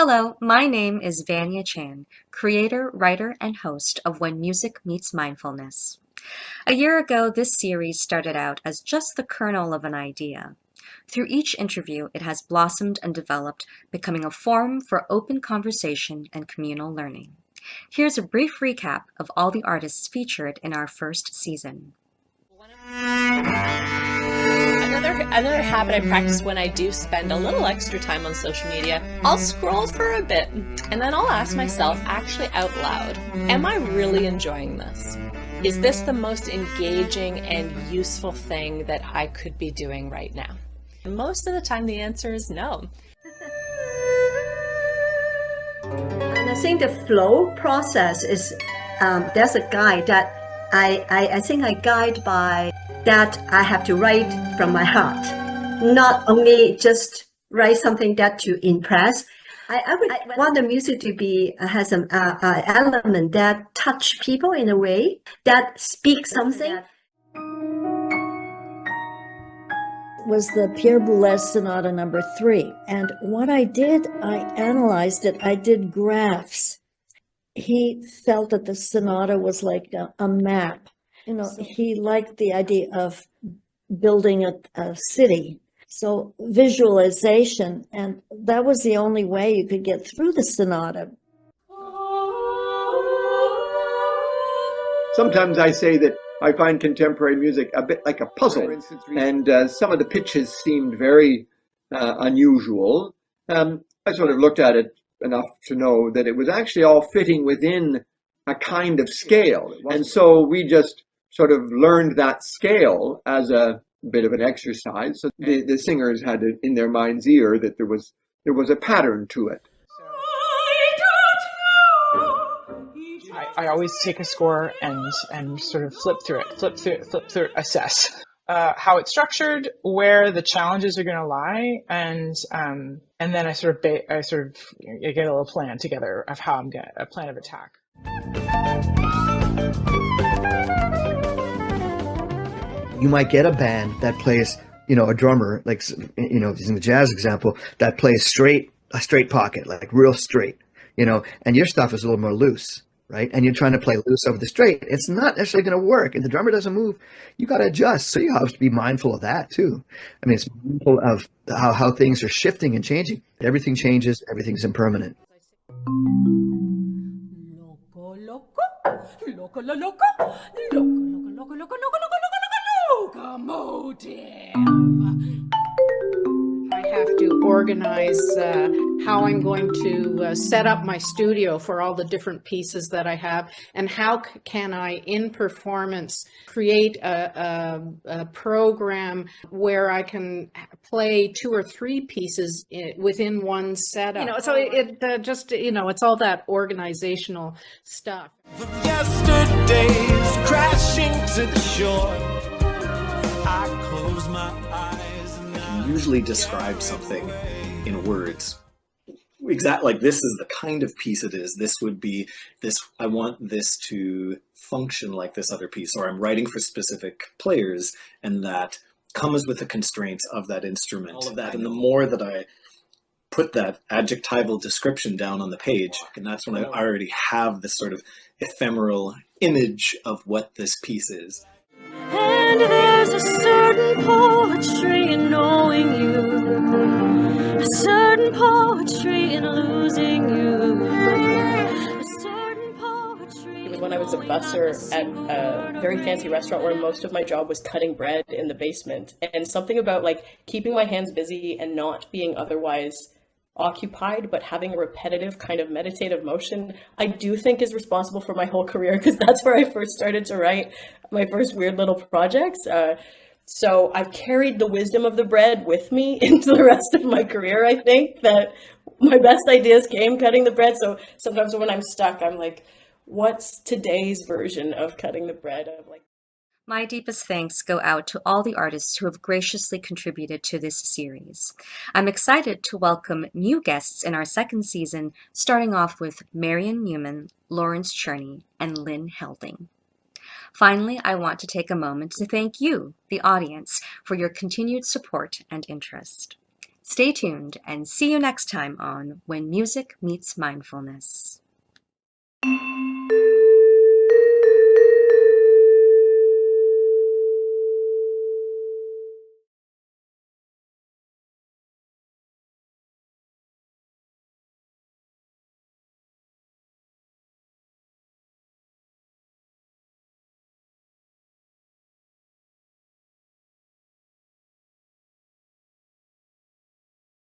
Hello, my name is Vanya Chan, creator, writer, and host of When Music Meets Mindfulness. A year ago, this series started out as just the kernel of an idea. Through each interview, it has blossomed and developed, becoming a forum for open conversation and communal learning. Here's a brief recap of all the artists featured in our first season. Another habit I practice when I do spend a little extra time on social media, I'll scroll for a bit, and then I'll ask myself, actually out loud, am I really enjoying this? Is this the most engaging and useful thing that I could be doing right now? And most of the time the answer is no. And I think the flow process is, there's a guide that I think I guide by that I have to write from my heart, not only just write something that to impress. I would want the music to be has an element that touch people in a way that speaks something. Was the Pierre Boulez Sonata number 3. And what I did, I analyzed it. I did graphs. He felt that the sonata was like a map. You know, he liked the idea of building a city. So visualization, and that was the only way you could get through the sonata. Sometimes I say that I find contemporary music a bit like a puzzle, and some of the pitches seemed very unusual. I sort of looked at it enough to know that it was actually all fitting within a kind of scale. And so we just sort of learned that scale as a bit of an exercise. So the singers had it in their mind's ear that there was a pattern to it. I always take a score and sort of flip through it, assess how it's structured, where the challenges are going to lie, and then I get a little plan together of how I'm a plan of attack. You might get a band that plays, a drummer, like, using the jazz example, that plays a straight pocket, like real straight, and your stuff is a little more loose, right? And you're trying to play loose over the straight. It's not necessarily going to work. And the drummer doesn't move. You got to adjust. So you have to be mindful of that too. I mean, it's mindful of how things are shifting and changing. Everything changes. Everything's impermanent. Loco, loco, loco, loco, loco, loco, loco, loco, locomotive. I have to organize how I'm going to set up my studio for all the different pieces that I have, and how can I, in performance, create a program where I can play 2 or 3 pieces within one setup. So it's all that organizational stuff. Yesterday's crashing to the shore. I close my eyes. Usually describe something in words. Exactly, like this is the kind of piece it is. This would be this. I want this to function like this other piece, or I'm writing for specific players, and that comes with the constraints of that instrument. All of that, and the more that I put that adjectival description down on the page, and that's when I already have this sort of ephemeral image of what this piece is. And there's a certain poetry in knowing you, a certain poetry in losing you, a certain poetry. It was when I was a busser at a very fancy restaurant where most of my job was cutting bread in the basement, and something about like keeping my hands busy and not being otherwise occupied, but having a repetitive kind of meditative motion, I do think is responsible for my whole career, because that's where I first started to write my first weird little projects. So I've carried the wisdom of the bread with me into the rest of my career. I think that my best ideas came cutting the bread. So sometimes when I'm stuck, I'm like, what's today's version of cutting the bread? Of like, My deepest thanks go out to all the artists who have graciously contributed to this series. I'm excited to welcome new guests in our second season, starting off with Marion Newman, Lawrence Cherney, and Lynn Helding. Finally, I want to take a moment to thank you, the audience, for your continued support and interest. Stay tuned and see you next time on When Music Meets Mindfulness.